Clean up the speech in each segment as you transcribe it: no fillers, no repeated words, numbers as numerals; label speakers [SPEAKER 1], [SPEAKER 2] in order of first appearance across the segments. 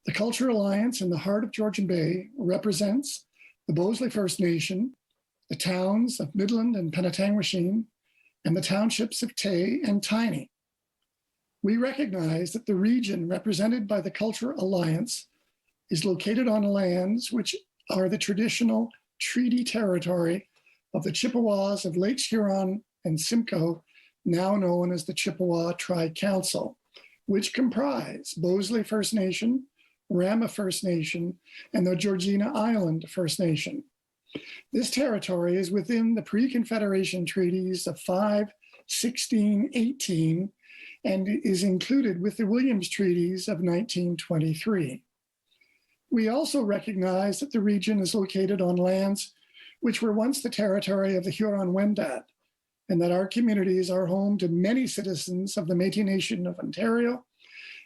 [SPEAKER 1] The Cultural Alliance in the heart of Georgian Bay represents the Bosley First Nation, the towns of Midland and Penetanguishene, and the townships of Tay and Tiny. We recognize that the region represented by the Cultural Alliance is located on lands which are the traditional treaty territory of the Chippewas of Lakes Huron and Simcoe, now known as the Chippewa Tri-Council, which comprise Bosley First Nation, Rama First Nation, and the Georgina Island First Nation. This territory is within the pre-Confederation treaties of 5, 16, 18, and is included with the Williams Treaties of 1923. We also recognize that the region is located on lands which were once the territory of the Huron-Wendat, and that our communities are home to many citizens of the Métis Nation of Ontario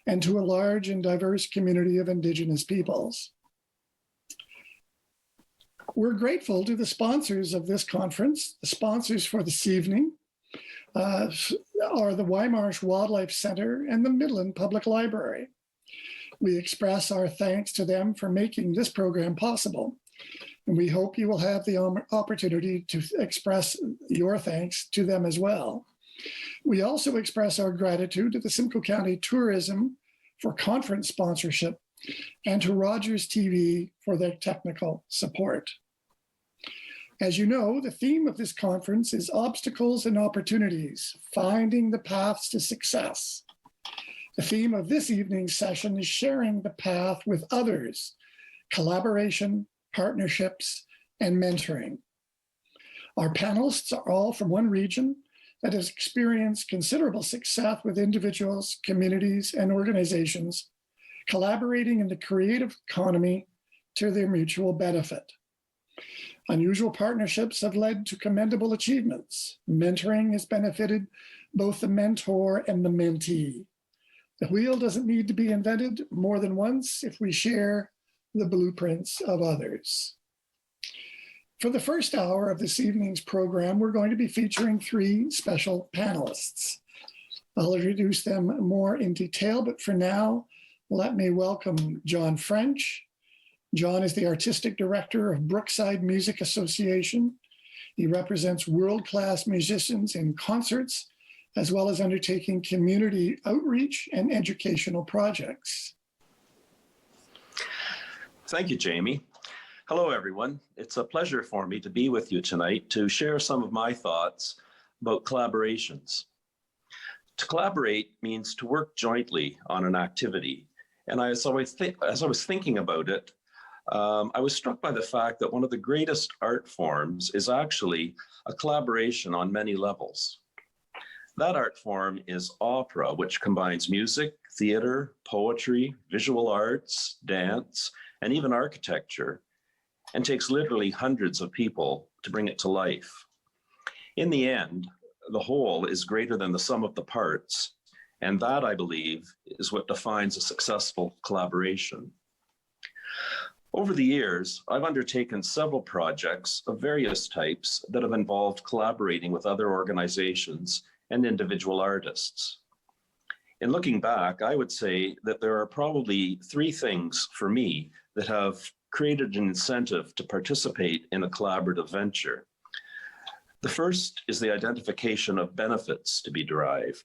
[SPEAKER 1] and to a large and diverse community of Indigenous peoples. We're grateful to the sponsors of this conference. The sponsors for this evening are the Wymarsh Wildlife Center and the Midland Public Library. We express our thanks to them for making this program possible, and we hope you will have the opportunity to express your thanks to them as well. We also express our gratitude to the Simcoe County Tourism for conference sponsorship and to Rogers TV for their technical support. As you know, the theme of this conference is Obstacles and Opportunities, Finding the Paths to Success. The theme of this evening's session is Sharing the Path with Others, Collaboration, Partnerships, and Mentoring. Our panelists are all from one region that has experienced considerable success with individuals, communities, and organizations collaborating in the creative economy to their mutual benefit. Unusual partnerships have led to commendable achievements. Mentoring has benefited both the mentor and the mentee. The wheel doesn't need to be invented more than once if we share the blueprints of others. For the first hour of this evening's program, we're going to be featuring 3 special panelists. I'll introduce them more in detail, but for now, let me welcome John French. John is the Artistic Director of Brookside Music Association. He represents world-class musicians in concerts, as well as undertaking community outreach and educational projects.
[SPEAKER 2] Thank you, Jamie. Hello, everyone. It's a pleasure for me to be with you tonight to share some of my thoughts about collaborations. To collaborate means to work jointly on an activity. And as I was thinking about it, I was struck by the fact that one of the greatest art forms is actually a collaboration on many levels. That art form is opera, which combines music, theater, poetry, visual arts, dance, and even architecture, and takes literally hundreds of people to bring it to life. In the end, the whole is greater than the sum of the parts, and that, I believe, is what defines a successful collaboration. Over the years, I've undertaken several projects of various types that have involved collaborating with other organizations and individual artists. In looking back, I would say that there are probably 3 things for me that have created an incentive to participate in a collaborative venture. The first is the identification of benefits to be derived.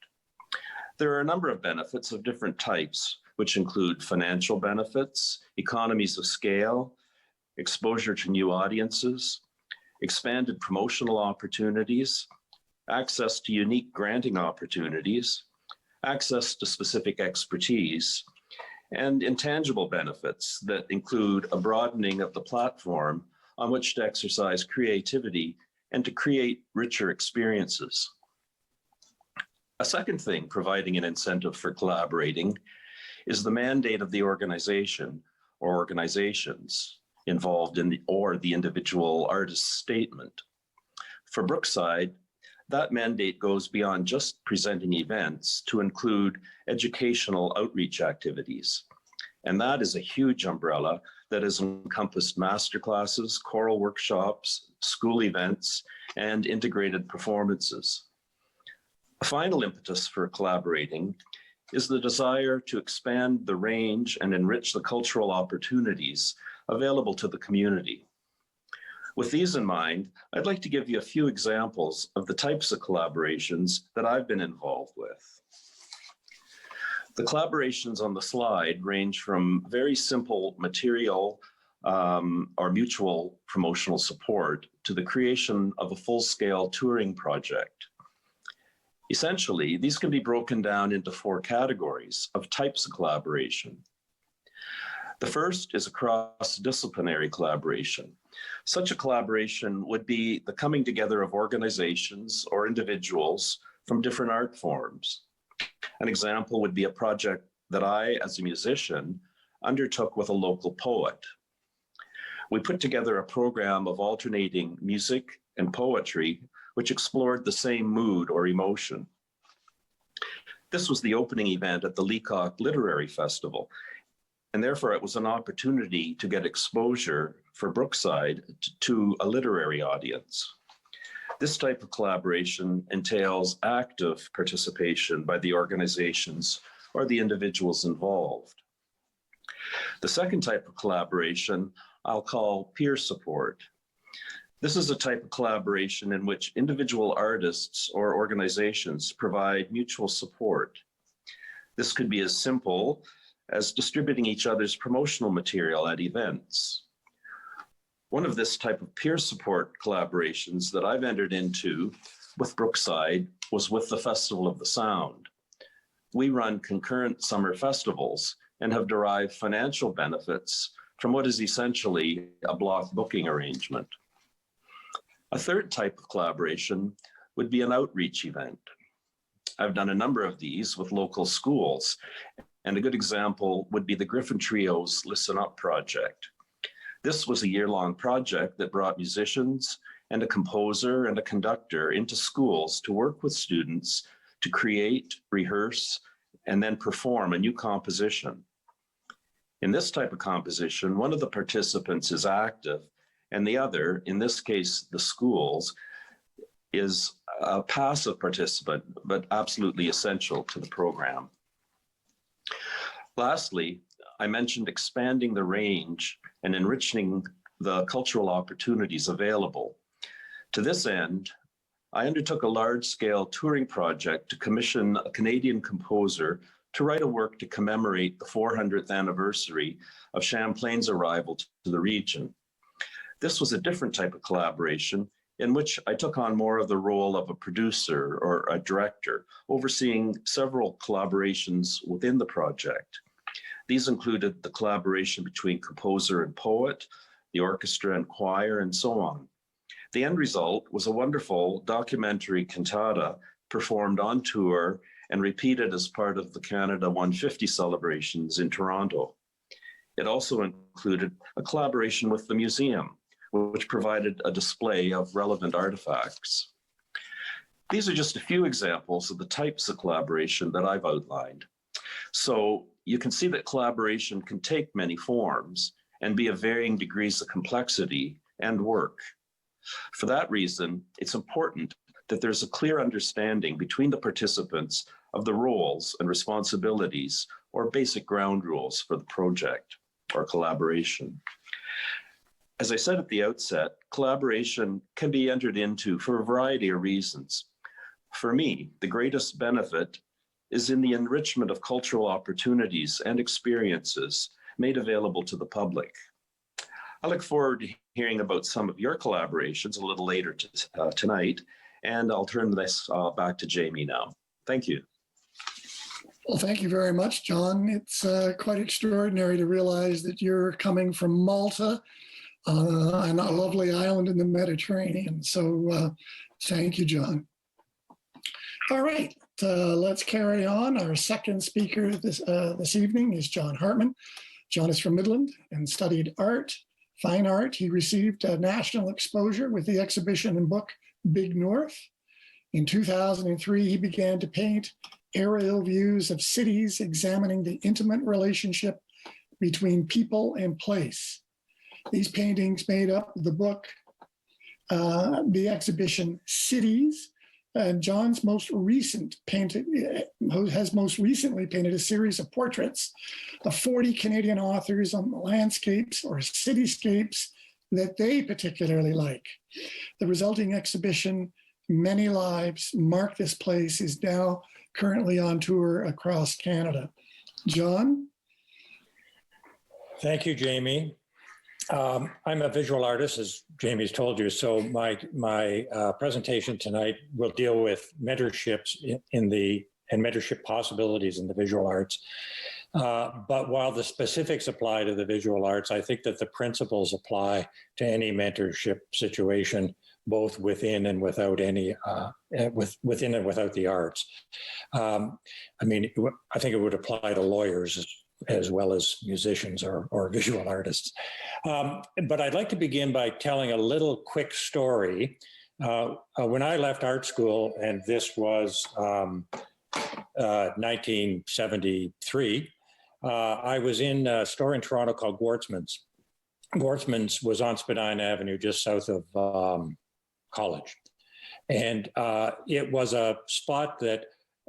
[SPEAKER 2] There are a number of benefits of different types, which include financial benefits, economies of scale, exposure to new audiences, expanded promotional opportunities, access to unique granting opportunities, access to specific expertise, and intangible benefits that include a broadening of the platform on which to exercise creativity and to create richer experiences. A second thing providing an incentive for collaborating is the mandate of the organization or organizations involved in the individual artist's statement. For Brookside, that mandate goes beyond just presenting events to include educational outreach activities. And that is a huge umbrella that has encompassed masterclasses, choral workshops, school events, and integrated performances. A final impetus for collaborating is the desire to expand the range and enrich the cultural opportunities available to the community. With these in mind, I'd like to give you a few examples of the types of collaborations that I've been involved with. The collaborations on the slide range from very simple material or mutual promotional support to the creation of a full-scale touring project. Essentially, these can be broken down into 4 categories of types of collaboration. The first is a cross-disciplinary collaboration. Such a collaboration would be the coming together of organizations or individuals from different art forms. An example would be a project that I, as a musician, undertook with a local poet. We put together a program of alternating music and poetry, which explored the same mood or emotion. This was the opening event at the Leacock Literary Festival, and therefore it was an opportunity to get exposure for Brookside to a literary audience. This type of collaboration entails active participation by the organizations or the individuals involved. The second type of collaboration I'll call peer support. This is a type of collaboration in which individual artists or organizations provide mutual support. This could be as simple as distributing each other's promotional material at events. One of this type of peer support collaborations that I've entered into with Brookside was with the Festival of the Sound. We run concurrent summer festivals and have derived financial benefits from what is essentially a block booking arrangement. A third type of collaboration would be an outreach event. I've done a number of these with local schools, and a good example would be the Griffin Trio's Listen Up project. This was a year-long project that brought musicians and a composer and a conductor into schools to work with students to create, rehearse, and then perform a new composition. In this type of composition, one of the participants is active, and the other, in this case, the schools, is a passive participant, but absolutely essential to the program. Lastly, I mentioned expanding the range and enriching the cultural opportunities available. To this end, I undertook a large-scale touring project to commission a Canadian composer to write a work to commemorate the 400th anniversary of Champlain's arrival to the region. This was a different type of collaboration in which I took on more of the role of a producer or a director, overseeing several collaborations within the project. These included the collaboration between composer and poet, the orchestra and choir, and so on. The end result was a wonderful documentary cantata performed on tour and repeated as part of the Canada 150 celebrations in Toronto. It also included a collaboration with the museum, which provided a display of relevant artifacts. These are just a few examples of the types of collaboration that I've outlined. So you can see that collaboration can take many forms and be of varying degrees of complexity and work. For that reason, it's important that there's a clear understanding between the participants of the roles and responsibilities or basic ground rules for the project or collaboration. As I said at the outset, collaboration can be entered into for a variety of reasons. For me, the greatest benefit is in the enrichment of cultural opportunities and experiences made available to the public. I look forward to hearing about some of your collaborations a little later tonight, and I'll turn this back to Jamie now. Thank you.
[SPEAKER 1] Well, thank you very much, John. It's quite extraordinary to realize that you're coming from Malta, and a lovely island in the Mediterranean. So thank you, John. All right, let's carry on. Our second speaker this evening is John Hartman. John is from Midland and studied art, fine art. He received national exposure with the exhibition and book Big North. In 2003, he began to paint aerial views of cities, examining the intimate relationship between people and place. These paintings made up the book, the exhibition Cities, And John's most recent has most recently painted a series of portraits of 40 Canadian authors on landscapes or cityscapes that they particularly like. The resulting exhibition, Many Lives Mark This Place, is now currently on tour across Canada. John?
[SPEAKER 3] Thank you, Jamie. I'm a visual artist, as Jamie's told you, so my presentation tonight will deal with mentorships and mentorship possibilities in the visual arts. But while the specifics apply to the visual arts, I think that the principles apply to any mentorship situation, both within and without within and without the arts. I think it would apply to lawyers as well as musicians or visual artists. But I'd like to begin by telling a little quick story. When I left art school, and this was 1973, I was in a store in Toronto called Gwartzman's. Gwartzman's was on Spadina Avenue, just south of College. And it was a spot that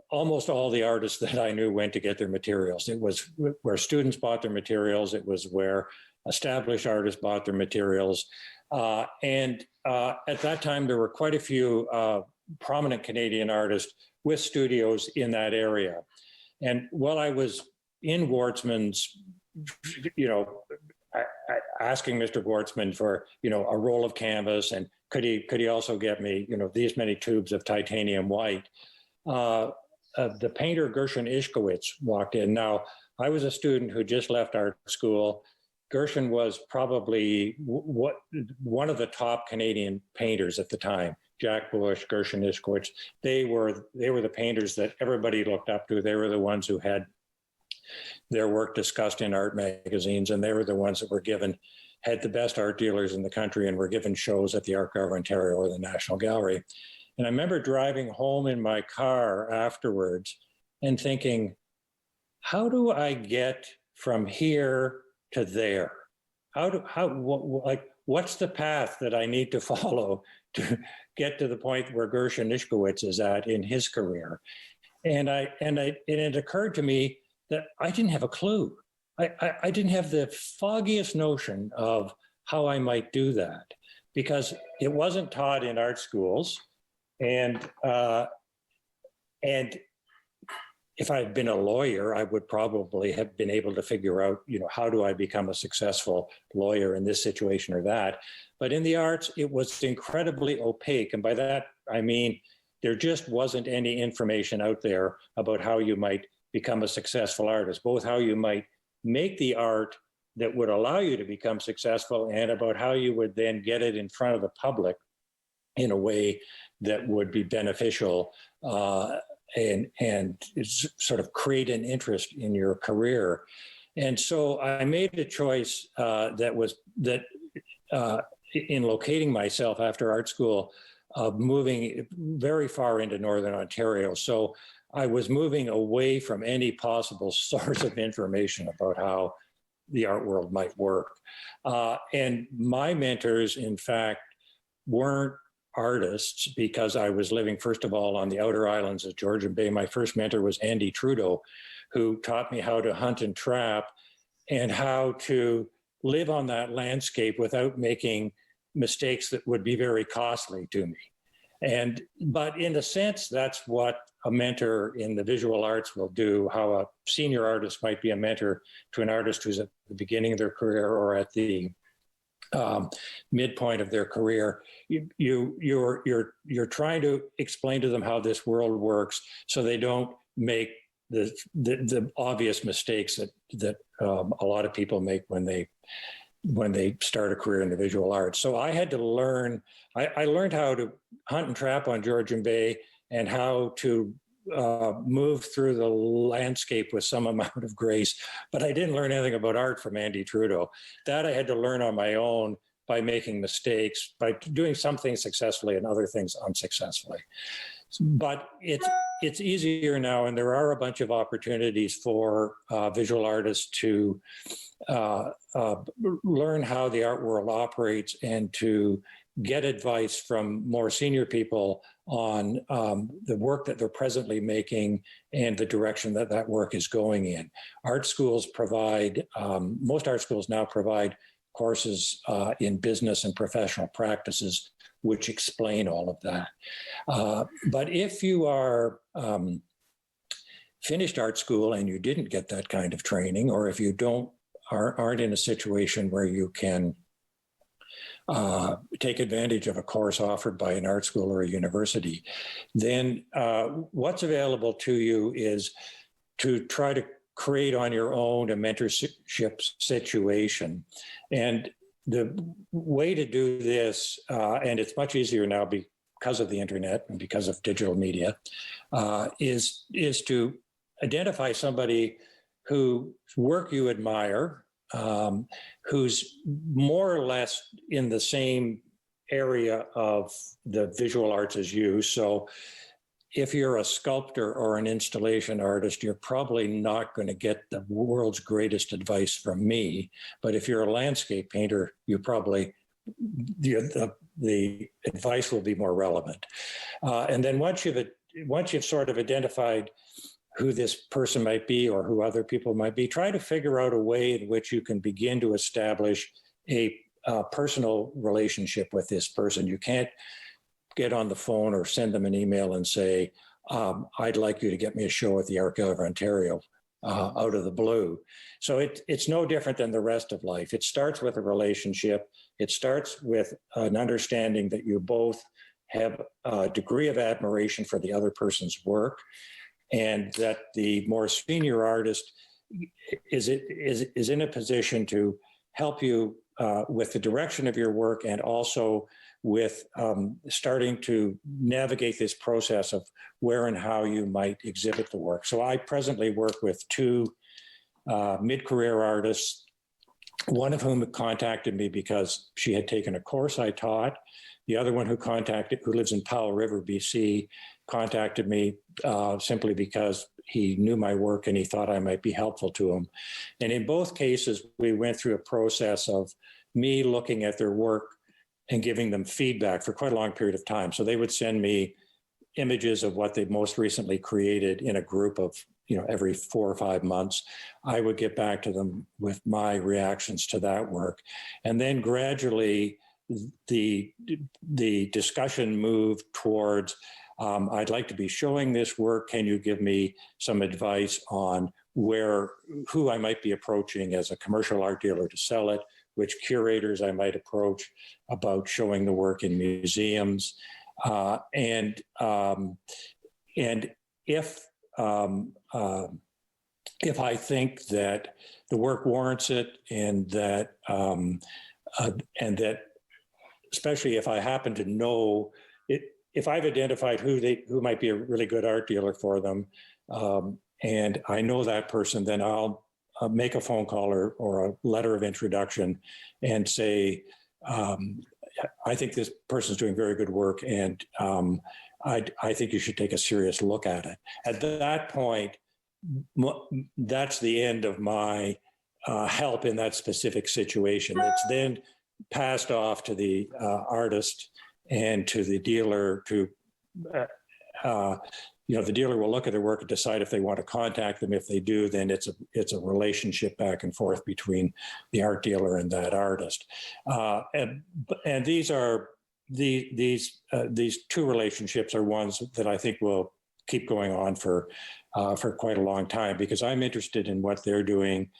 [SPEAKER 3] almost all the artists that I knew went to get their materials. It was where students bought their materials. It was where established artists bought their materials. And at that time, there were quite a few prominent Canadian artists with studios in that area. And while I was in Gwartzman's, asking Mr. Gwartzman for, a roll of canvas, and could he also get me, these many tubes of titanium white, the painter Gershon Ischkowitz walked in. Now, I was a student who just left art school. Gershon was probably one of the top Canadian painters at the time. Jack Bush, Gershon Ischkowitz, they were the painters that everybody looked up to. They were the ones who had their work discussed in art magazines, and they were the ones that had the best art dealers in the country and were given shows at the Art Gallery of Ontario or the National Gallery. And I remember driving home in my car afterwards and thinking, how do I get from here to there? What's the path that I need to follow to get to the point where Gershon Ischkowitz is at in his career? And it occurred to me that I didn't have a clue. I didn't have the foggiest notion of how I might do that, because it wasn't taught in art schools. And if I had been a lawyer, I would probably have been able to figure out, how do I become a successful lawyer in this situation or that? But in the arts, it was incredibly opaque. And by that, I mean, there just wasn't any information out there about how you might become a successful artist, both how you might make the art that would allow you to become successful and about how you would then get it in front of the public in a way that would be beneficial and sort of create an interest in your career. And so I made a choice that in locating myself after art school, moving very far into Northern Ontario. So I was moving away from any possible source of information about how the art world might work. And my mentors, in fact, weren't artists, because I was living, first of all, on the outer islands of Georgian Bay. My first mentor was Andy Trudeau, who taught me how to hunt and trap and how to live on that landscape without making mistakes that would be very costly to me. But in a sense, that's what a mentor in the visual arts will do, how a senior artist might be a mentor to an artist who's at the beginning of their career or at the midpoint of their career. You're trying to explain to them how this world works so they don't make the obvious mistakes that a lot of people make when they start a career in the visual arts. So I had to learn. I learned how to hunt and trap on Georgian Bay and how to move through the landscape with some amount of grace, but I didn't learn anything about art from Andy Trudeau. That I had to learn on my own by making mistakes, by doing some things successfully and other things unsuccessfully. But it's easier now, and there are a bunch of opportunities for visual artists to learn how the art world operates and to get advice from more senior people on the work that they're presently making and the direction that that work is going in. Art schools provide, most art schools now provide courses in business and professional practices which explain all of that. But if you are finished art school and you didn't get that kind of training, or if you aren't in a situation where you can take advantage of a course offered by an art school or a university, then what's available to you is to try to create on your own a mentorship situation. And the way to do this, and it's much easier now because of the internet and because of digital media, is to identify somebody whose work you admire, who's more or less in the same area of the visual arts as you. So if you're a sculptor or an installation artist, you're probably not going to get the world's greatest advice from me. But if you're a landscape painter, you probably, the advice will be more relevant. And then once you've sort of identified who this person might be or who other people might be, try to figure out a way in which you can begin to establish a personal relationship with this person. You can't get on the phone or send them an email and say, I'd like you to get me a show at the Art Gallery of Ontario out of the blue. So it's no different than the rest of life. It starts with a relationship. It starts with an understanding that you both have a degree of admiration for the other person's work, and that the more senior artist is in a position to help you with the direction of your work, and also with starting to navigate this process of where and how you might exhibit the work. So I presently work with two mid-career artists, one of whom contacted me because she had taken a course I taught. The other one who lives in Powell River, BC, contacted me simply because he knew my work and he thought I might be helpful to him. And in both cases, we went through a process of me looking at their work and giving them feedback for quite a long period of time. So they would send me images of what they've most recently created in a group of, every 4 or 5 months. I would get back to them with my reactions to that work. And then gradually the discussion moved towards, I'd like to be showing this work. Can you give me some advice on who I might be approaching as a commercial art dealer to sell it, which curators I might approach about showing the work in museums, and if I think that the work warrants it, and that especially if I happen to know it, if I've identified who might be a really good art dealer for them, and I know that person, then I'll make a phone call or a letter of introduction and say, I think this person's doing very good work, and I think you should take a serious look at it. At that point, that's the end of my help in that specific situation. It's then passed off to the artist and to the dealer to, the dealer will look at their work and decide if they want to contact them. If they do, then it's a relationship back and forth between the art dealer and that artist. And these two relationships are ones that I think will keep going on for quite a long time, because I'm interested in what they're doing.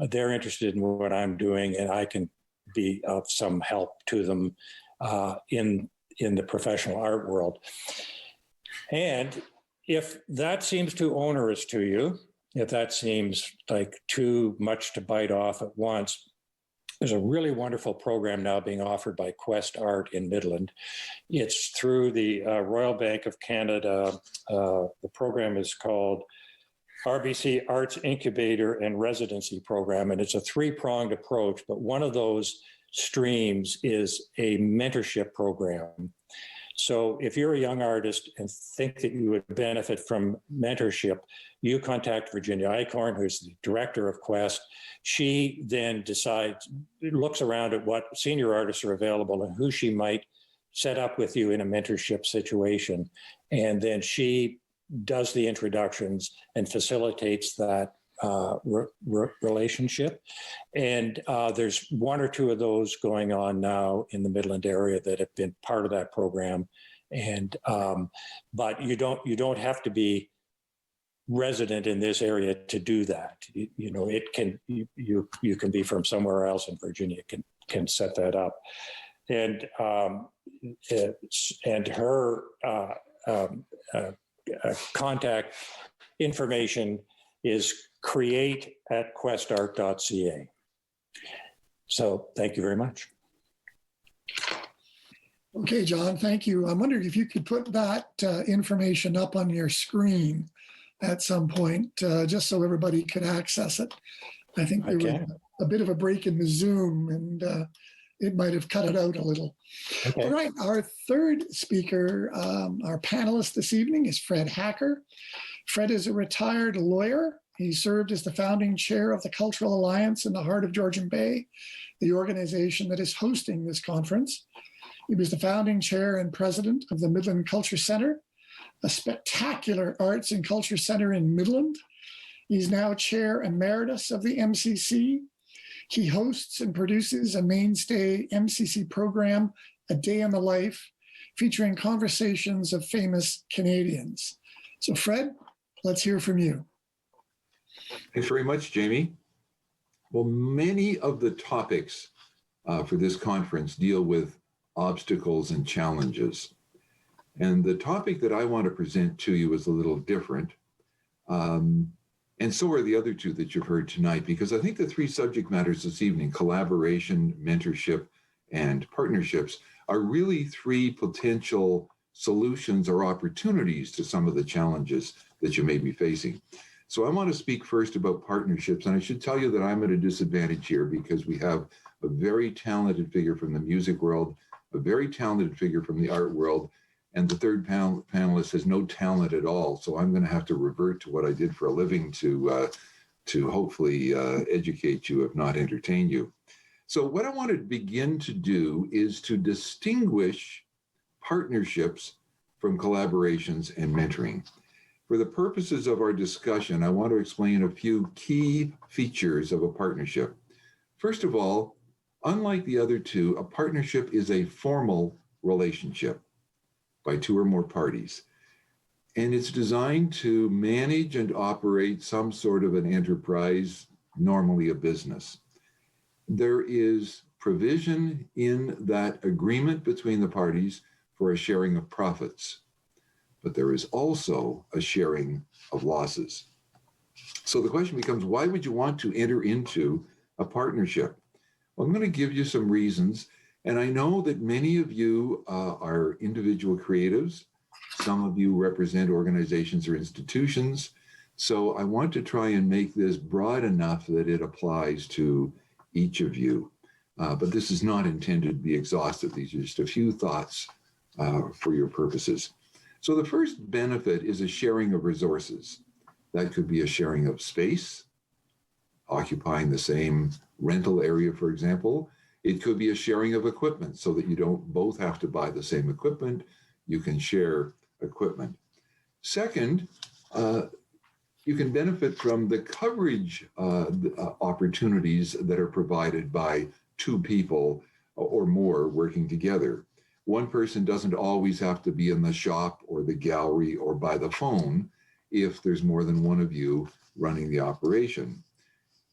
[SPEAKER 3] They're interested in what I'm doing, and I can be of some help to them in the professional art world. And if that seems too onerous to you, if that seems like too much to bite off at once, there's a really wonderful program now being offered by Quest Art in Midland. It's through the Royal Bank of Canada. The program is called RBC Arts Incubator and Residency Program, and it's a 3-pronged approach, but one of those streams is a mentorship program. So if you're a young artist and think that you would benefit from mentorship, you contact Virginia Eichhorn, who's the director of Quest. She then looks around at what senior artists are available and who she might set up with you in a mentorship situation. And then she does the introductions and facilitates that relationship. And there's one or two of those going on now in the Midland area that have been part of that program. And but you don't have to be resident in this area to do that. You know, it can you can be from somewhere else in Virginia can set that up. And her contact information is create@questart.ca. So thank you very much.
[SPEAKER 1] Okay, John, thank you. I'm wondering if you could put that information up on your screen at some point, just so everybody could access it. I think there was a bit of a break in the Zoom, and it might have cut it out a little.
[SPEAKER 3] Okay.
[SPEAKER 1] All right, our third speaker, our panelist this evening is Fred Hacker. Fred is a retired lawyer. He served as the founding chair of the Cultural Alliance in the heart of Georgian Bay, the organization that is hosting this conference. He was the founding chair and president of the Midland Culture Center, a spectacular arts and culture center in Midland. He's now chair emeritus of the MCC. He hosts and produces a mainstay MCC program, A Day in the Life, featuring conversations of famous Canadians. So Fred, let's hear from you.
[SPEAKER 4] Thanks very much, Jamie. Well, many of the topics for this conference deal with obstacles and challenges. And the topic that I want to present to you is a little different. And so are the other two that you've heard tonight, because I think the three subject matters this evening, collaboration, mentorship, and partnerships, are really three potential solutions or opportunities to some of the challenges that you may be facing. So I want to speak first about partnerships. And I should tell you that I'm at a disadvantage here because we have a very talented figure from the music world, a very talented figure from the art world, and the third panelist has no talent at all. So I'm going to have to revert to what I did for a living to hopefully educate you, if not entertain you. So what I want to begin to do is to distinguish partnerships from collaborations and mentoring. For the purposes of our discussion, I want to explain a few key features of a partnership. First of all, unlike the other two, a partnership is a formal relationship by two or more parties. And it's designed to manage and operate some sort of an enterprise, normally a business. There is provision in that agreement between the parties for a sharing of profits, but there is also a sharing of losses. So the question becomes, why would you want to enter into a partnership? Well, I'm going to give you some reasons. And I know that many of you are individual creatives. Some of you represent organizations or institutions. So I want to try and make this broad enough that it applies to each of you. But this is not intended to be exhaustive. These are just a few thoughts for your purposes. So the first benefit is a sharing of resources. That could be a sharing of space, occupying the same rental area, for example. It could be a sharing of equipment so that you don't both have to buy the same equipment. You can share equipment. Second, you can benefit from the coverage opportunities that are provided by two people or more working together. One person doesn't always have to be in the shop or the gallery or by the phone if there's more than one of you running the operation.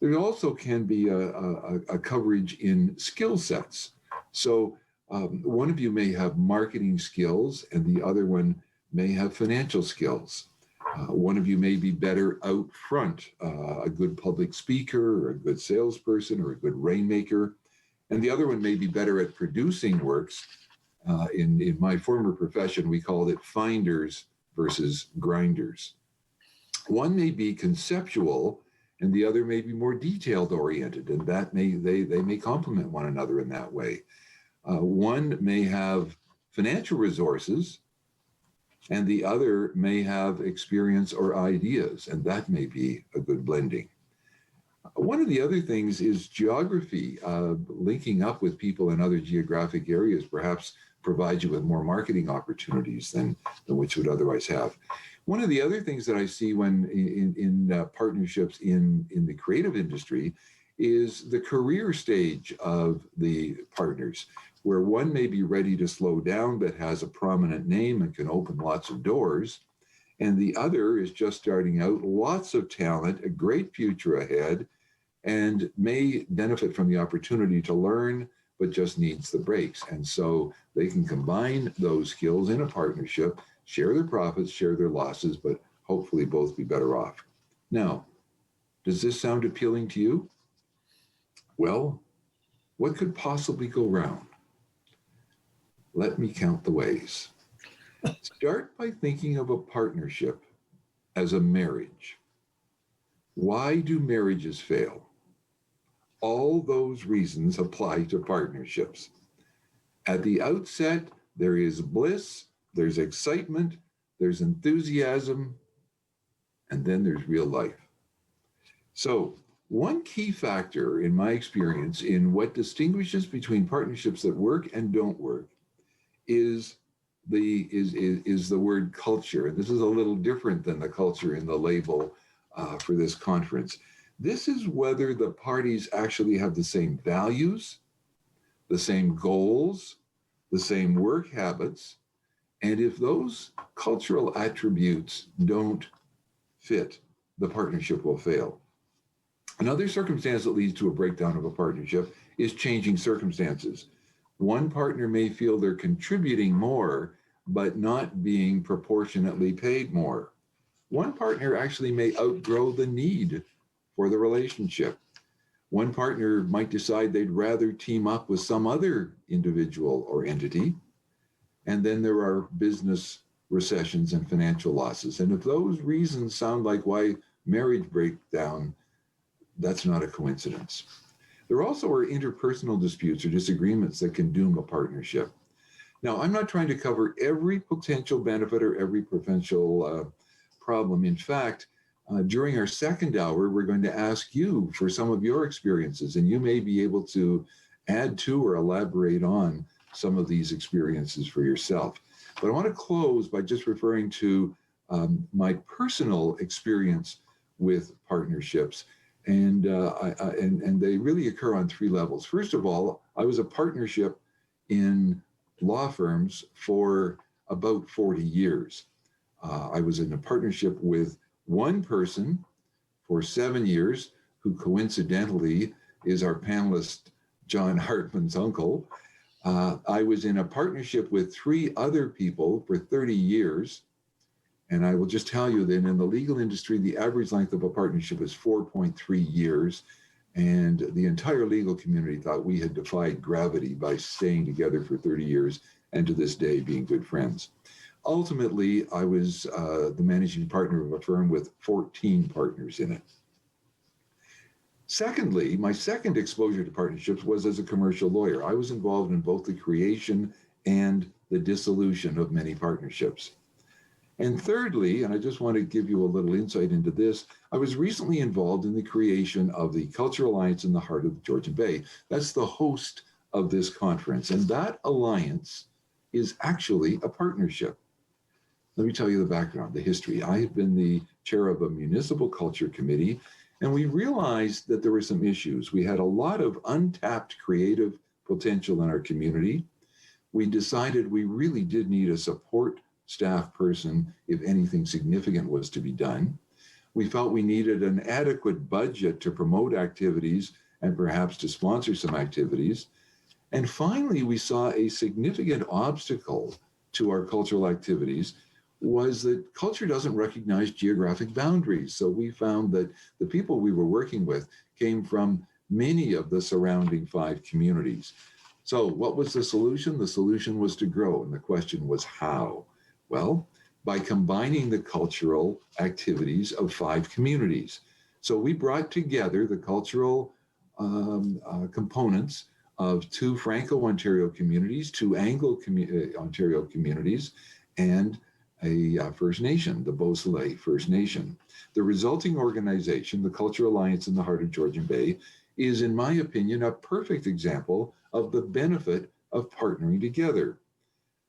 [SPEAKER 4] There also can be a coverage in skill sets. So one of you may have marketing skills and the other one may have financial skills. One of you may be better out front, a good public speaker or a good salesperson or a good rainmaker. And the other one may be better at producing works. In my former profession, we called it finders versus grinders. One may be conceptual and the other may be more detailed oriented, and that they may complement one another in that way. One may have financial resources and the other may have experience or ideas, and that may be a good blending. One of the other things is geography, linking up with people in other geographic areas, perhaps provide you with more marketing opportunities than what you would otherwise have. One of the other things that I see when in partnerships in the creative industry is the career stage of the partners, where one may be ready to slow down but has a prominent name and can open lots of doors, and the other is just starting out, lots of talent, a great future ahead, and may benefit from the opportunity to learn, but just needs the breaks. And so they can combine those skills in a partnership, share their profits, share their losses, but hopefully both be better off. Now, does this sound appealing to you? Well, what could possibly go wrong? Let me count the ways. Start by thinking of a partnership as a marriage. Why do marriages fail? All those reasons apply to partnerships. At the outset, there is bliss, there's excitement, there's enthusiasm, and then there's real life. So, one key factor in my experience in what distinguishes between partnerships that work and don't work is the word culture. This is a little different than the culture in the label for this conference. This is whether the parties actually have the same values, the same goals, the same work habits, and if those cultural attributes don't fit, the partnership will fail. Another circumstance that leads to a breakdown of a partnership is changing circumstances. One partner may feel they're contributing more, but not being proportionately paid more. One partner actually may outgrow the need for the relationship. One partner might decide they'd rather team up with some other individual or entity. And then there are business recessions and financial losses. And if those reasons sound like why marriage breaks down, that's not a coincidence. There also are interpersonal disputes or disagreements that can doom a partnership. Now, I'm not trying to cover every potential benefit or every potential problem. In fact, during our second hour, we're going to ask you for some of your experiences, and you may be able to add to or elaborate on some of these experiences for yourself. But I want to close by just referring to my personal experience with partnerships. And they really occur on three levels. First of all, I was a partnership in law firms for about 40 years. I was in a partnership with one person for 7 years, who coincidentally is our panelist, John Hartman's uncle. I was in a partnership with 3 other people for 30 years. And I will just tell you that in the legal industry, the average length of a partnership is 4.3 years. And the entire legal community thought we had defied gravity by staying together for 30 years and to this day being good friends. Ultimately, I was the managing partner of a firm with 14 partners in it. Secondly, my second exposure to partnerships was as a commercial lawyer. I was involved in both the creation and the dissolution of many partnerships. And thirdly, and I just want to give you a little insight into this, I was recently involved in the creation of the Cultural Alliance in the heart of the Georgian Bay. That's the host of this conference. And that alliance is actually a partnership. Let me tell you the background, the history. I have been the chair of a municipal culture committee, and we realized that there were some issues. We had a lot of untapped creative potential in our community. We decided we really did need a support staff person if anything significant was to be done. We felt we needed an adequate budget to promote activities and perhaps to sponsor some activities. And finally, we saw a significant obstacle to our cultural activities was that culture doesn't recognize geographic boundaries. So we found that the people we were working with came from many of the surrounding 5 communities. So what was the solution? The solution was to grow, and the question was how? Well, by combining the cultural activities of 5 communities. So we brought together the cultural components of 2 Franco-Ontario communities, 2 Anglo-Ontario communities, and a First Nation, the Beausoleil First Nation. The resulting organization, the Cultural Alliance in the heart of Georgian Bay, is, in my opinion, a perfect example of the benefit of partnering together.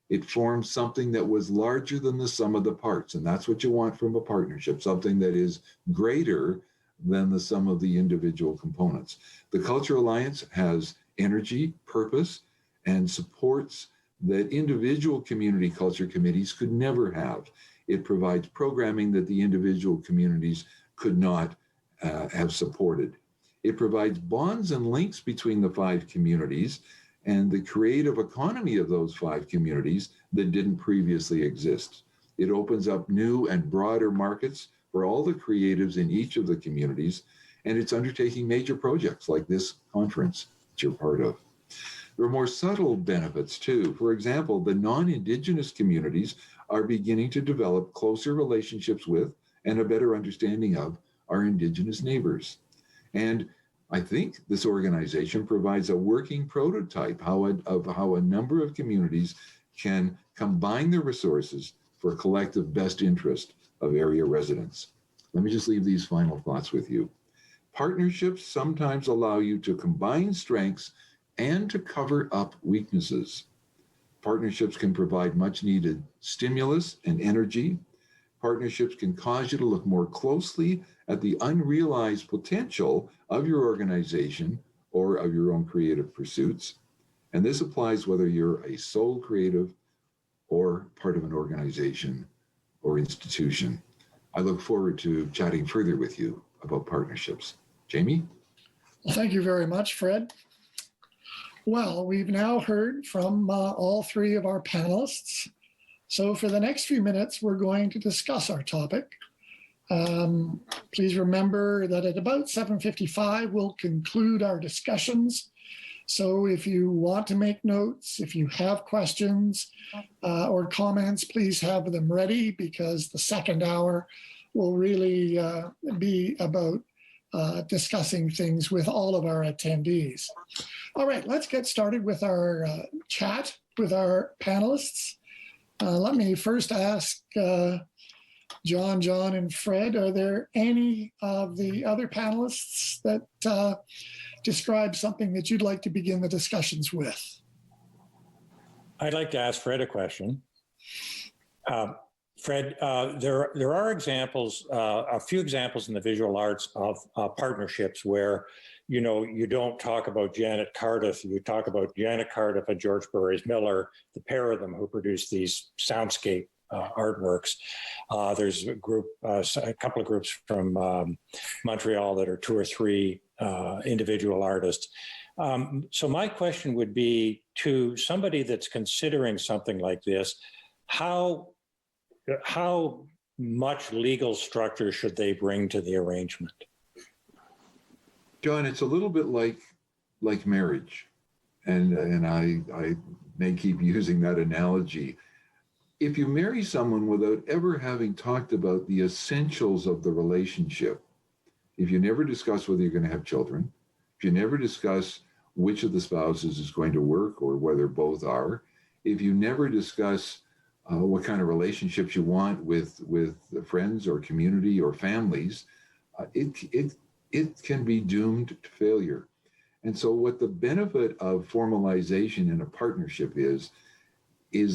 [SPEAKER 4] It formed something that was larger than the sum of the parts. And that's what you want from a partnership, something that is greater than the sum of the individual components. The Culture Alliance has energy, purpose, and supports that individual community culture committees could never have. It provides programming that the individual communities could not have supported. It provides bonds and links between the 5 communities and the creative economy of those 5 communities that didn't previously exist. It opens up new and broader markets for all the creatives in each of the communities, and it's undertaking major projects like this conference that you're part of. There are more subtle benefits too. For example, the non-Indigenous communities are beginning to develop closer relationships with and a better understanding of our Indigenous neighbors. And I think this organization provides a working prototype of how a number of communities can combine their resources for collective best interest of area residents. Let me just leave these final thoughts with you. Partnerships sometimes allow you to combine strengths and to cover up weaknesses. Partnerships can provide much needed stimulus and energy. Partnerships can cause you to look more closely at the unrealized potential of your organization or of your own creative pursuits. And this applies whether you're a sole creative or part of an organization or institution. I look forward to chatting further with you about partnerships. Jamie?
[SPEAKER 1] Well, thank you very much, Fred. Well, we've now heard from all 3 of our panelists. So for the next few minutes, we're going to discuss our topic. Please remember that at about 7:55, we'll conclude our discussions. So if you want to make notes, if you have questions or comments, please have them ready, because the second hour will really be about discussing things with all of our attendees. All right, let's get started with our chat with our panelists. Let me first ask John, and Fred, are there any of the other panelists that describe something that you'd like to begin the discussions with?
[SPEAKER 3] I'd like to ask Fred a question. Fred, there are examples, a few examples in the visual arts of partnerships where, you don't talk about Janet Cardiff, you talk about Janet Cardiff and George Burries Miller, the pair of them who produce these soundscape artworks. There's a couple of groups from Montreal that are 2 or 3 individual artists. So my question would be to somebody that's considering something like this, how much legal structure should they bring to the arrangement?
[SPEAKER 4] John, it's a little bit like marriage, and I may keep using that analogy. If you marry someone without ever having talked about the essentials of the relationship, if you never discuss whether you're going to have children, if you never discuss which of the spouses is going to work or whether both are, if you never discuss what kind of relationships you want with friends or community or families, it can be doomed to failure. And so what the benefit of formalization in a partnership is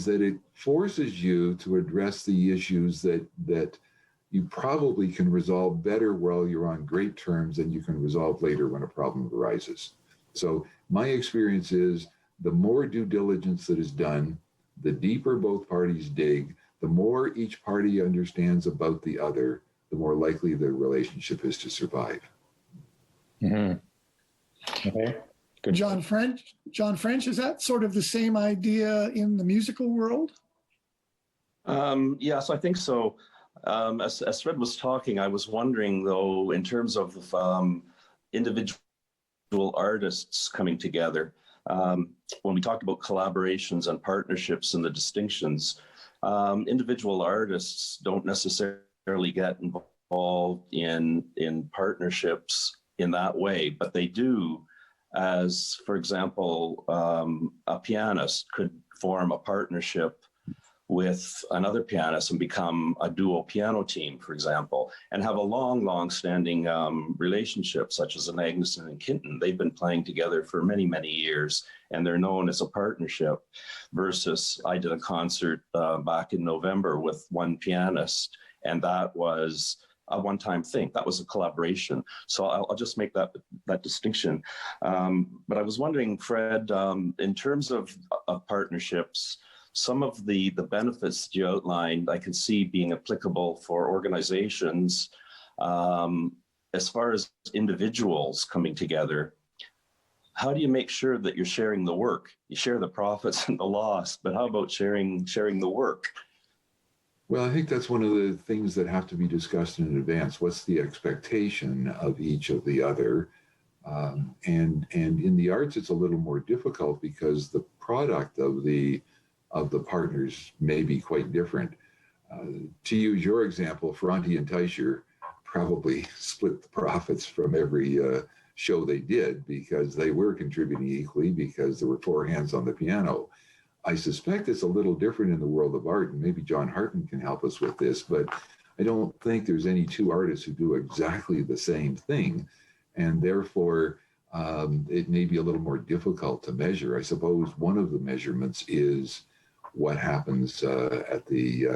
[SPEAKER 4] that it forces you to address the issues that you probably can resolve better while you're on great terms than you can resolve later when a problem arises. So my experience is the more due diligence that is done, the deeper both parties dig, the more each party understands about the other, the more likely the relationship is to survive.
[SPEAKER 3] Mm-hmm. Okay. Good.
[SPEAKER 1] John French, is that sort of the same idea in the musical world?
[SPEAKER 2] Yes, I think so. As Fred was talking, I was wondering, though, in terms of individual artists coming together, when we talked about collaborations and partnerships and the distinctions, individual artists don't necessarily get involved in partnerships in that way, but they do, as, for example, a pianist could form a partnership with another pianist and become a duo piano team, for example, and have a long standing relationship, such as an Agneston and Kinton. They've been playing together for many, many years, and they're known as a partnership, versus I did a concert back in November with one pianist, and that was a one-time thing. That was a collaboration. So I'll just make that distinction. But I was wondering, Fred, in terms of partnerships, some of the benefits that you outlined, I can see being applicable for organizations. As far as individuals coming together, how do you make sure that you're sharing the work? You share the profits and the loss, but how about sharing the work?
[SPEAKER 4] Well, I think that's one of the things that have to be discussed in advance. What's the expectation of each of the other? And in the arts, it's a little more difficult because the product of the partners may be quite different. To use your example, Ferranti and Teicher probably split the profits from every show they did because they were contributing equally because there were four hands on the piano. I suspect it's a little different in the world of art, and maybe John Hartman can help us with this, but I don't think there's any two artists who do exactly the same thing, and therefore it may be a little more difficult to measure. I suppose one of the measurements is what happens at the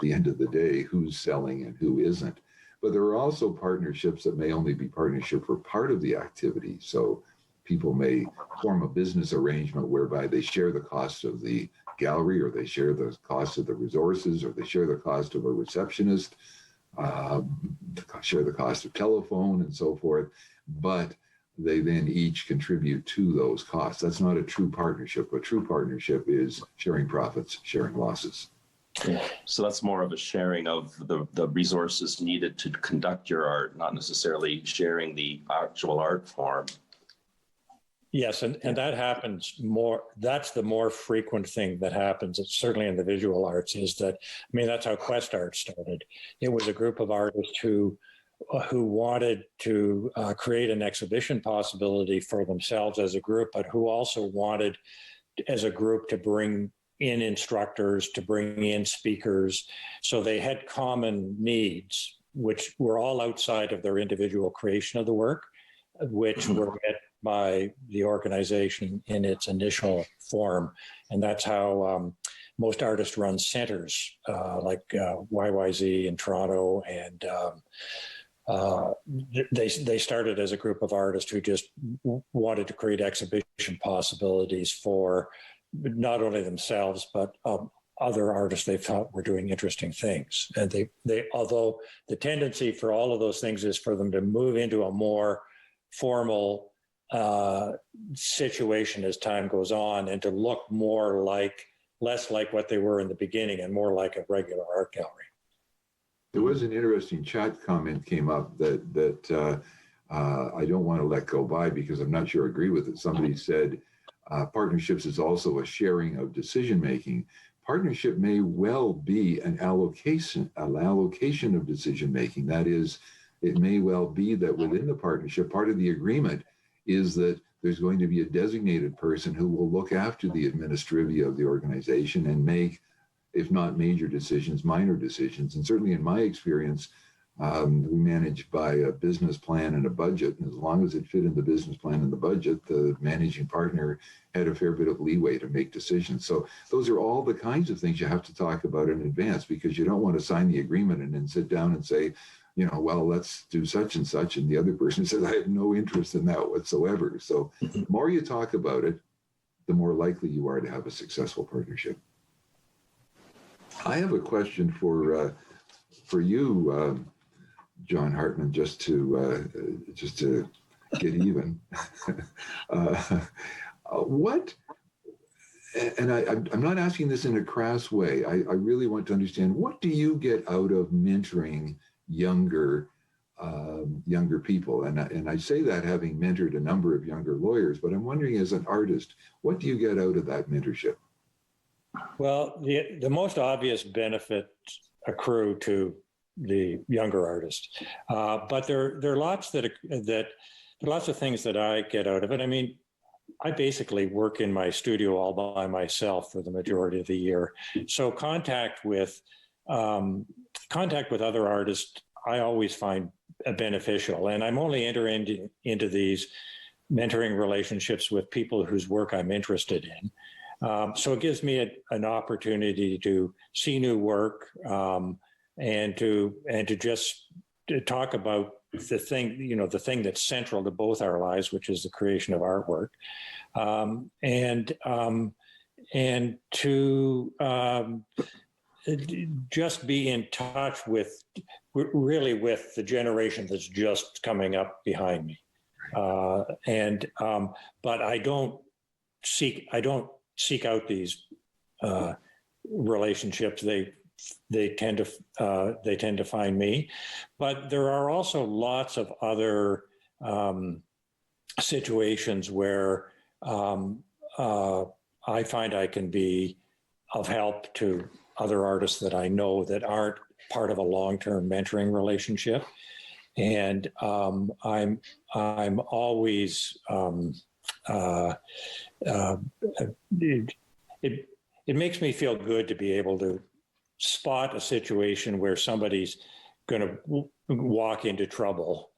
[SPEAKER 4] end of the day, who's selling and who isn't. But there are also partnerships that may only be partnership for part of the activity. So people may form a business arrangement whereby they share the cost of the gallery, or they share the cost of the resources, or they share the cost of a receptionist, share the cost of telephone and so forth. But they then each contribute to those costs. That's not a true partnership. A true partnership is sharing profits, sharing losses.
[SPEAKER 2] So that's more of a sharing of the resources needed to conduct your art, not necessarily sharing the actual art form.
[SPEAKER 3] Yes, and that happens more. That's the more frequent thing that happens, certainly in the visual arts, is that, I mean, that's how Quest Art started. It was a group of artists who wanted to create an exhibition possibility for themselves as a group, but who also wanted, as a group, to bring in instructors, to bring in speakers. So they had common needs, which were all outside of their individual creation of the work, which were met by the organization in its initial form. And that's how most artist-run centers like YYZ in Toronto, and they started as a group of artists who just wanted to create exhibition possibilities for not only themselves, but other artists they thought were doing interesting things. And they although the tendency for all of those things is for them to move into a more formal situation as time goes on, and to look less like what they were in the beginning and more like a regular art gallery.
[SPEAKER 4] There was an interesting chat comment came up that I don't want to let go by because I'm not sure I agree with it. Somebody said partnerships is also a sharing of decision making. Partnership may well be an allocation of decision making. That is, it may well be that within the partnership, part of the agreement is that there's going to be a designated person who will look after the administrivia of the organization and make, if not major decisions, minor decisions. And certainly in my experience, we managed by a business plan and a budget. And as long as it fit in the business plan and the budget, the managing partner had a fair bit of leeway to make decisions. So those are all the kinds of things you have to talk about in advance, because you don't want to sign the agreement and then sit down and say, well, let's do such and such. And the other person says, I have no interest in that whatsoever. So the more you talk about it, the more likely you are to have a successful partnership. I have a question for you, John Hartman, just to get even. I'm not asking this in a crass way. I really want to understand, what do you get out of mentoring younger people? And I say that having mentored a number of younger lawyers, but I'm wondering, as an artist, what do you get out of that mentorship?
[SPEAKER 3] Well, the most obvious benefits accrue to the younger artists, but there are lots there are lots of things that I get out of it. I mean, I basically work in my studio all by myself for the majority of the year. So contact with other artists, I always find beneficial. And I'm only entering into these mentoring relationships with people whose work I'm interested in. So it gives me an opportunity to see new work and to just to talk about the thing that's central to both our lives, which is the creation of artwork, and to just be in touch with the generation that's just coming up behind me. But I don't seek out these relationships. They tend to find me, but there are also lots of other situations where I find I can be of help to other artists that I know that aren't part of a long-term mentoring relationship, and I'm always it makes me feel good to be able to spot a situation where somebody's going to walk into trouble,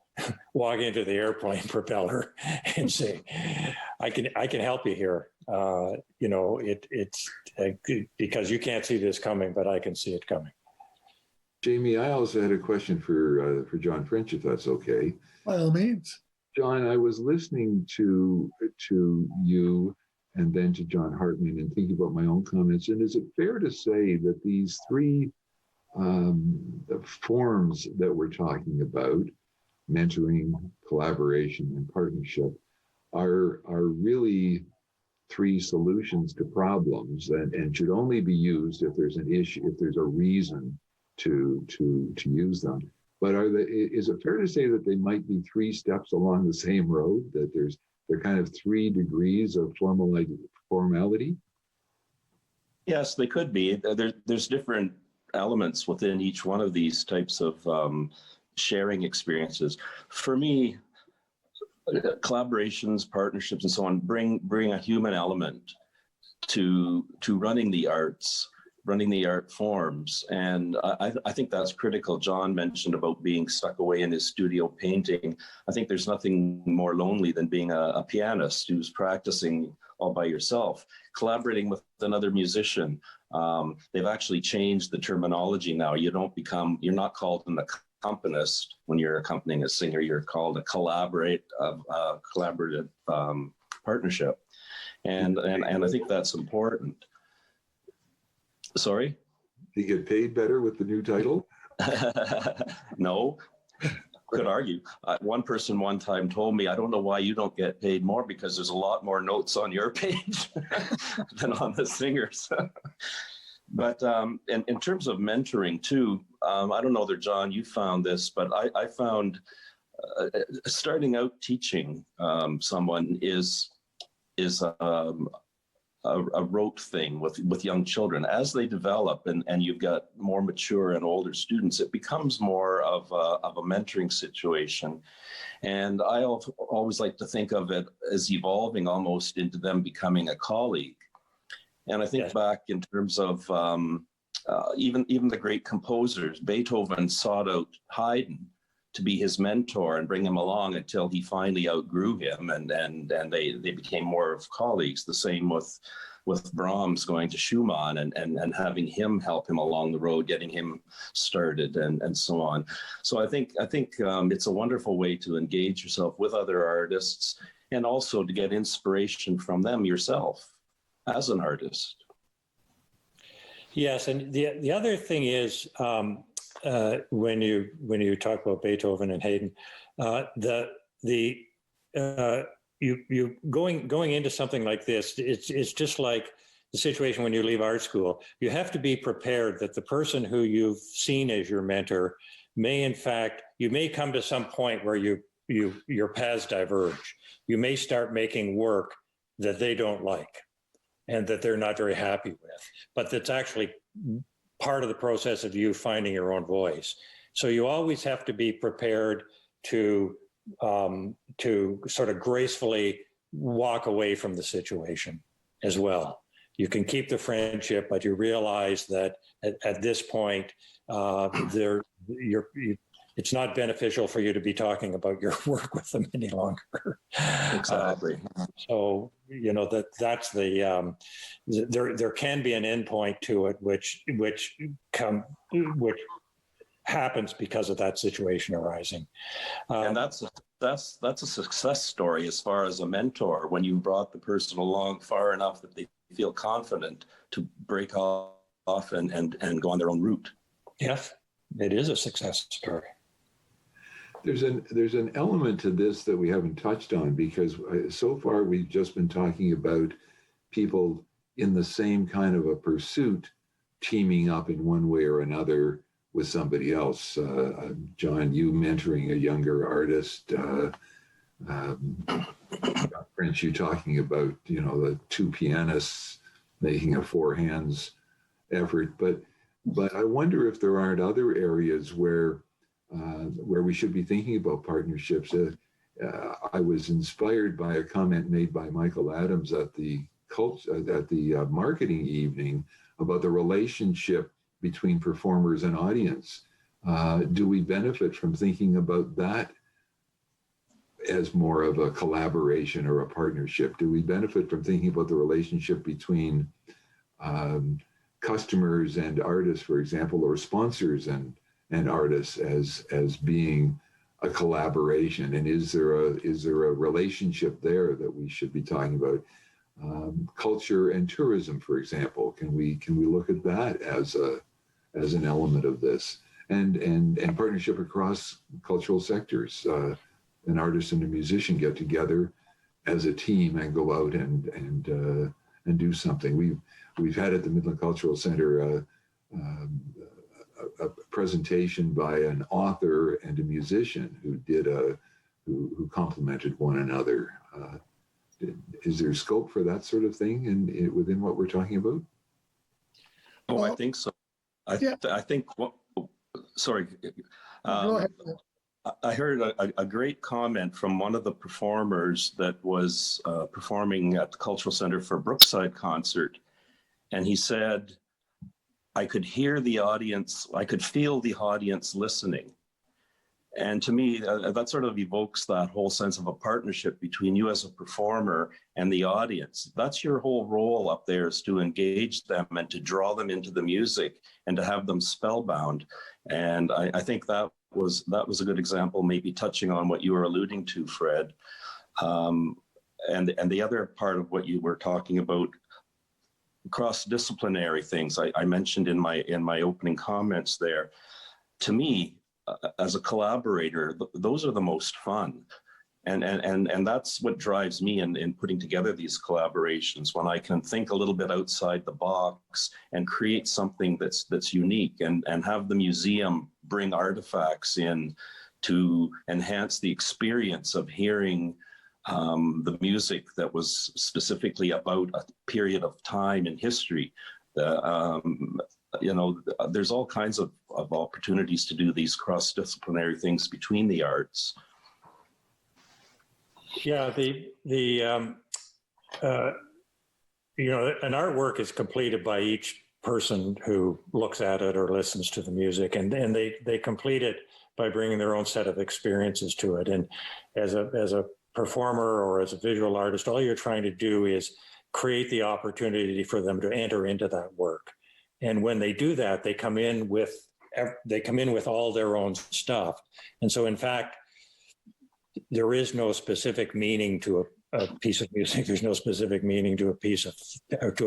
[SPEAKER 3] walk into the airplane propeller, and say, "I can help you here." It's because you can't see this coming, but I can see it coming.
[SPEAKER 4] Jamie, I also had a question for John French, if that's okay.
[SPEAKER 1] By all means.
[SPEAKER 4] John, I was listening to you and then to John Hartman and thinking about my own comments. And is it fair to say that these three forms that we're talking about, mentoring, collaboration, and partnership, are really three solutions to problems and should only be used if there's an issue, if there's a reason to use them? But is it fair to say that they might be three steps along the same road, that they're kind of 3 degrees of formality?
[SPEAKER 2] Yes, they could be. There's different elements within each one of these types of sharing experiences. For me, collaborations, partnerships, and so on bring a human element to running the arts, running the art forms. And I think that's critical. John mentioned about being stuck away in his studio painting. I think there's nothing more lonely than being a pianist who's practicing all by yourself. Collaborating with another musician. They've actually changed the terminology now. You're not called an accompanist when you're accompanying a singer. You're called a collaborative partnership. And I think that's important. Sorry?
[SPEAKER 4] Do you get paid better with the new title?
[SPEAKER 2] No, could argue. One person one time told me, "I don't know why you don't get paid more, because there's a lot more notes on your page than on the singers." But in terms of mentoring too, I don't know that, John, you found this, but I found starting out teaching someone is a rote thing with young children. As they develop and you've got more mature and older students, it becomes more of a mentoring situation. And I always like to think of it as evolving almost into them becoming a colleague. And I think back in terms of even the great composers, Beethoven sought out Haydn to be his mentor and bring him along until he finally outgrew him, and they became more of colleagues. The same with Brahms going to Schumann and having him help him along the road, getting him started and so on. So I think it's a wonderful way to engage yourself with other artists and also to get inspiration from them yourself as an artist. Yes, and
[SPEAKER 3] the other thing is, when you talk about Beethoven and Haydn, you going into something like this, it's just like the situation when you leave art school. You have to be prepared that the person who you've seen as your mentor you may come to some point where your paths diverge. You may start making work that they don't like and that they're not very happy with, but that's actually part of the process of you finding your own voice. So you always have to be prepared to sort of gracefully walk away from the situation as well. You can keep the friendship, but you realize that at this point, it's not beneficial for you to be talking about your work with them any longer.
[SPEAKER 2] Exactly.
[SPEAKER 3] So that's the there can be an endpoint to it, which happens because of that situation arising.
[SPEAKER 2] And that's a success story as far as a mentor, when you brought the person along far enough that they feel confident to break off and go on their own route.
[SPEAKER 3] Yes, it is a success story.
[SPEAKER 4] There's an element to this that we haven't touched on, because so far we've just been talking about people in the same kind of a pursuit teaming up in one way or another with somebody else. John, you mentoring a younger artist. French, you talking about, the two pianists making a four hands effort. But I wonder if there aren't other areas where we should be thinking about partnerships. I was inspired by a comment made by Michael Adams at the marketing evening about the relationship between performers and audience. Do we benefit from thinking about that as more of a collaboration or a partnership? Do we benefit from thinking about the relationship between customers and artists, for example, or sponsors and artists as being a collaboration? And is there a relationship there that we should be talking about? Culture and tourism, for example, can we look at that as an element of this, and partnership across cultural sectors? An artist and a musician get together as a team and go out and do something. We've had at the Midland Cultural Center a presentation by an author and a musician who complemented one another. Is there scope for that sort of thing within what we're talking about?
[SPEAKER 2] Oh, I think so. I think. Sorry.
[SPEAKER 1] Go ahead.
[SPEAKER 2] I heard a great comment from one of the performers that was performing at the Cultural Center for Brookside concert, and he said, "I could hear the audience. I could feel the audience listening." And to me, that sort of evokes that whole sense of a partnership between you as a performer and the audience. That's your whole role up there, is to engage them and to draw them into the music and to have them spellbound. And I think that was a good example, maybe touching on what you were alluding to, Fred. And the other part of what you were talking about, cross-disciplinary things, I mentioned in my opening comments there. To me, as a collaborator, those are the most fun. And that's what drives me in putting together these collaborations, when I can think a little bit outside the box and create something that's unique, and have the museum bring artifacts in to enhance the experience of hearing the music that was specifically about a period of time in history. There's all kinds of opportunities to do these cross-disciplinary things between the arts.
[SPEAKER 3] Yeah, an artwork is completed by each person who looks at it or listens to the music, and they complete it by bringing their own set of experiences to it. And as a performer or as a visual artist, all you're trying to do is create the opportunity for them to enter into that work. And when they do that, they come in with all their own stuff. And so, in fact, there is no specific meaning to a piece of music. There's no specific meaning to a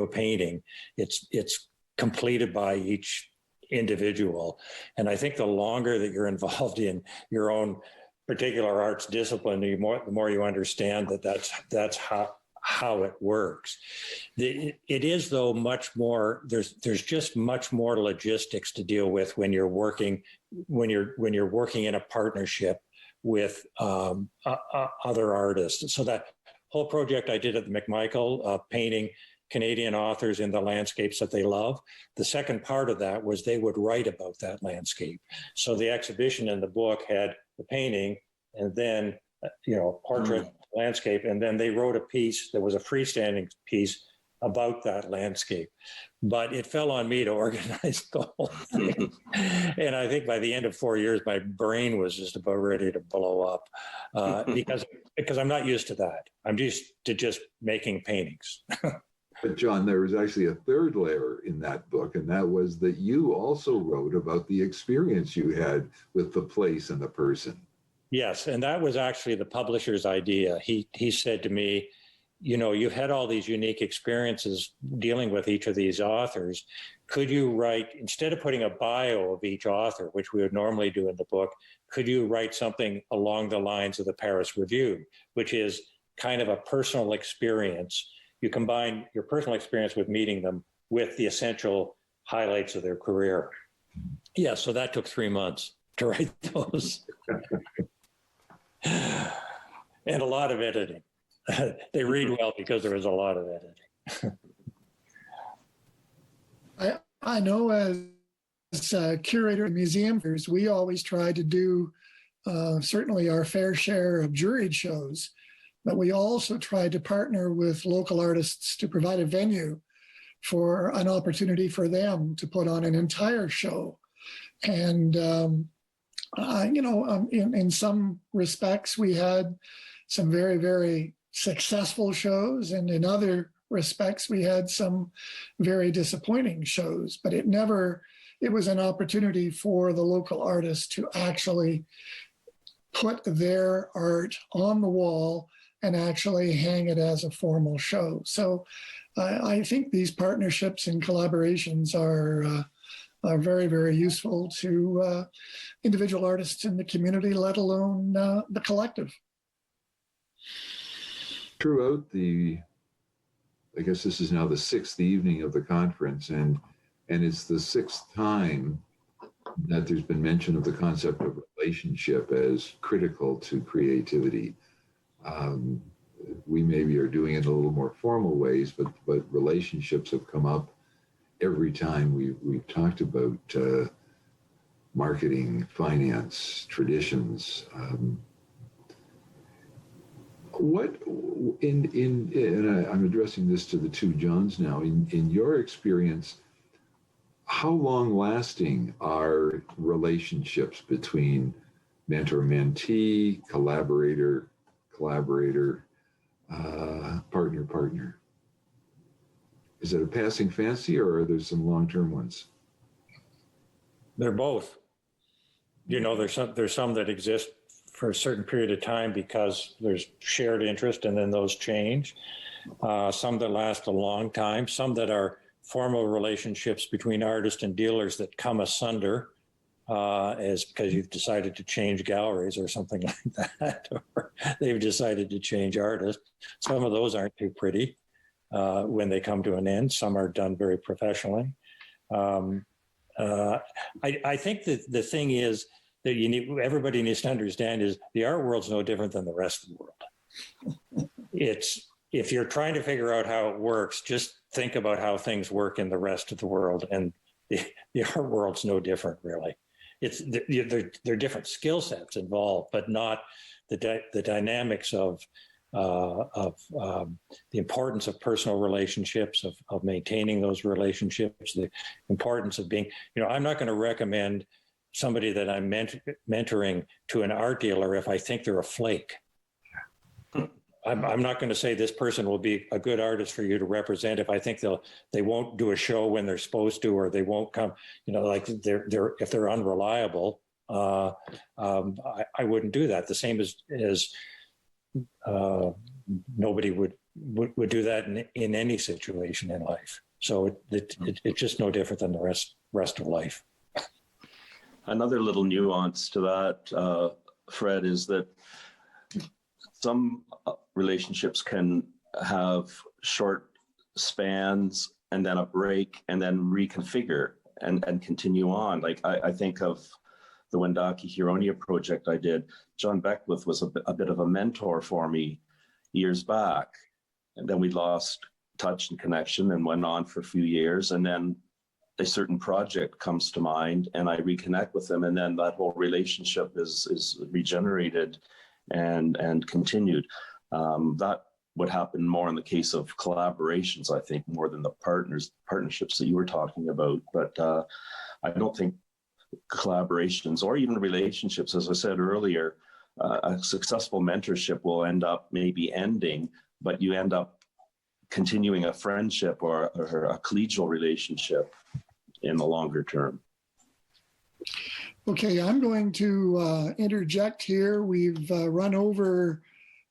[SPEAKER 3] painting. It's completed by each individual. And I think the longer that you're involved in your own particular arts discipline, the more you understand that's how it works. It is, though, much more. There's just much more logistics to deal with when you're working in a partnership with other artists. So that whole project I did at the McMichael, painting Canadian authors in the landscapes that they love. The second part of that was they would write about that landscape. So the exhibition in the book had the painting, and then portrait landscape. And then they wrote a piece that was a freestanding piece about that landscape. But it fell on me to organize the whole thing. And I think by the end of 4 years, my brain was just about ready to blow up because I'm not used to that. I'm used to just making paintings.
[SPEAKER 4] But John, there was actually a third layer in that book, and that was that you also wrote about the experience you had with the place and the person.
[SPEAKER 3] Yes, and that was actually the publisher's idea. He said to me, you know, you've had all these unique experiences dealing with each of these authors. Could you write, instead of putting a bio of each author, which we would normally do in the book, could you write something along the lines of the Paris Review, which is kind of a personal experience? You combine your personal experience with meeting them with the essential highlights of their career. Yeah, so that took 3 months to write those. And a lot of editing. They read well because there was a lot of editing.
[SPEAKER 1] I know as curator of museums, we always try to do certainly our fair share of juried shows, but we also try to partner with local artists to provide a venue for an opportunity for them to put on an entire show. And, in some respects, we had some very, very successful shows, and in other respects, we had some very disappointing shows. But it was an opportunity for the local artists to actually put their art on the wall and actually hang it as a formal show. So I think these partnerships and collaborations are very, very useful to individual artists in the community, let alone the collective.
[SPEAKER 4] Throughout I guess this is now the 6th evening of the conference, and it's the 6th time that there's been mention of the concept of relationship as critical to creativity. We maybe are doing it in a little more formal ways, but relationships have come up every time we've talked about marketing, finance, traditions. I'm addressing this to the two Johns now. In your experience, how long-lasting are relationships between mentor-mentee, collaborator, partner? Is it a passing fancy, or are there some long-term ones?
[SPEAKER 3] They're both. You know, there's some that exist for a certain period of time because there's shared interest, and then those change. Some that last a long time, some that are formal relationships between artists and dealers that come asunder as because you've decided to change galleries or something like that, or they've decided to change artists. Some of those aren't too pretty when they come to an end. Some are done very professionally. I think that the thing is that everybody needs to understand is the art world's no different than the rest of the world. If you're trying to figure out how it works, just think about how things work in the rest of the world, and the art world's no different, really. There are different skill sets involved, but not the dynamics of the importance of personal relationships, of maintaining those relationships, the importance of being, I'm not going to recommend somebody that I'm mentoring to an art dealer if I think they're a flake. I'm not going to say this person will be a good artist for you to represent if I think they won't do a show when they're supposed to, or they won't come, like if they're unreliable. I wouldn't do that. The same as nobody would do that in any situation in life. So it's just no different than the rest of life.
[SPEAKER 2] Another little nuance to that, Fred, is that some relationships can have short spans and then a break and then reconfigure and continue on. Like I think of the Wendake Huronia project I did. John Beckwith was a bit of a mentor for me years back. And then we lost touch and connection and went on for a few years. And then a certain project comes to mind and I reconnect with them. And then that whole relationship is regenerated and continued. That would happen more in the case of collaborations, I think, more than the partnerships that you were talking about. But I don't think collaborations or even relationships, as I said earlier, a successful mentorship will end up maybe ending, but you end up continuing a friendship or a collegial relationship in the longer term.
[SPEAKER 1] Okay, I'm going to interject here. We've run over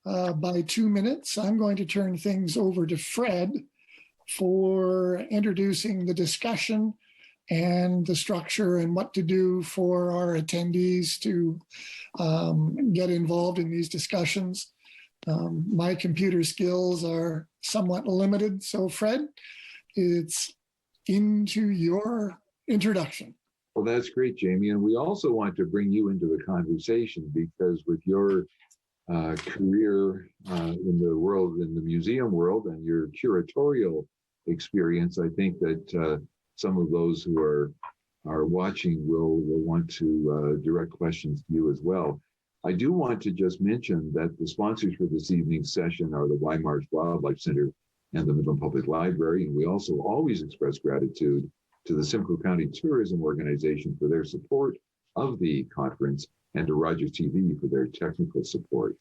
[SPEAKER 1] by 2 minutes. I'm going to turn things over to Fred for introducing the discussion and the structure and what to do for our attendees to get involved in these discussions. My computer skills are somewhat limited, so Fred, it's into your introduction.
[SPEAKER 4] Well, that's great, Jamie. And we also want to bring you into the conversation because with your career in the world, in the museum world, and your curatorial experience, I think that some of those who are watching will want to direct questions to you as well. I do want to just mention that the sponsors for this evening's session are the Weimar's Wildlife Center and the Midland Public Library. And we also always express gratitude to the Simcoe County Tourism Organization for their support of the conference and to Rogers TV for their technical support.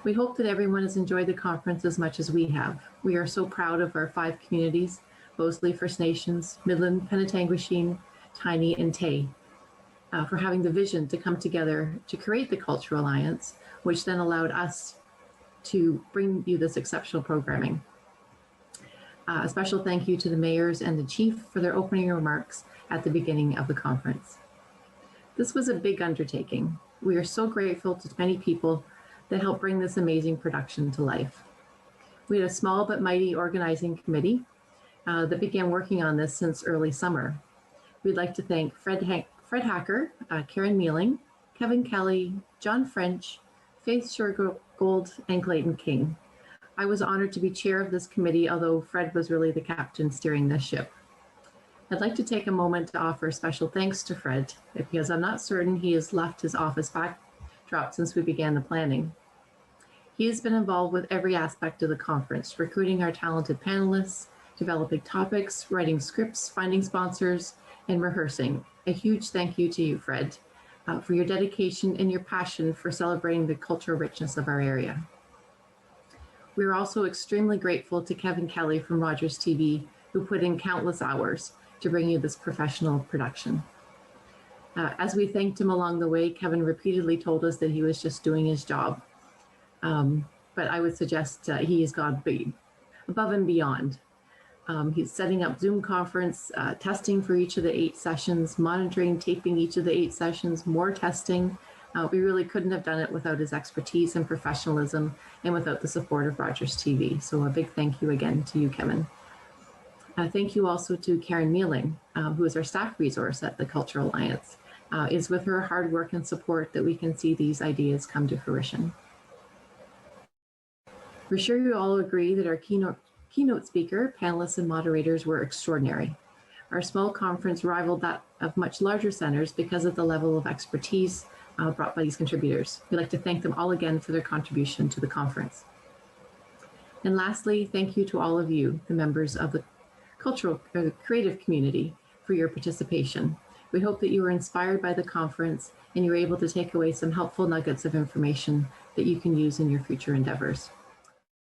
[SPEAKER 5] We hope that everyone has enjoyed the conference as much as we have. We are so proud of our 5 communities, Moseley First Nations, Midland, Penetanguishene, Tiny, and Tay, for having the vision to come together to create the Cultural Alliance, which then allowed us to bring you this exceptional programming. A special thank you to the mayors and the chief for their opening remarks at the beginning of the conference. This was a big undertaking. We are so grateful to many people that helped bring this amazing production to life. We had a small but mighty organizing committee that began working on this since early summer. We'd like to thank Fred Hacker, Karen Mealing, Kevin Kelly, John French, Faith Shergold, and Clayton King. I was honored to be chair of this committee, although Fred was really the captain steering this ship. I'd like to take a moment to offer special thanks to Fred, because I'm not certain he has left his office backdrop since we began the planning. He has been involved with every aspect of the conference, recruiting our talented panelists, developing topics, writing scripts, finding sponsors, and rehearsing. A huge thank you to you, Fred, for your dedication and your passion for celebrating the cultural richness of our area. We are also extremely grateful to Kevin Kelly from Rogers TV, who put in countless hours to bring you this professional production. As we thanked him along the way, Kevin repeatedly told us that he was just doing his job. But I would suggest he has gone above and beyond. He's setting up Zoom conference, testing for each of the 8 sessions, monitoring, taping each of the 8 sessions, more testing. We really couldn't have done it without his expertise and professionalism and without the support of Rogers TV. So a big thank you again to you, Kevin. Thank you also to Karen Mealing, who is our staff resource at the Cultural Alliance. It's with her hard work and support that we can see these ideas come to fruition. We're sure you all agree that our keynote speaker, panelists, and moderators were extraordinary. Our small conference rivaled that of much larger centers because of the level of expertise brought by these contributors. We'd like to thank them all again for their contribution to the conference. And lastly, thank you to all of you, the members of the creative community, for your participation. We hope that you were inspired by the conference and you were able to take away some helpful nuggets of information that you can use in your future endeavors.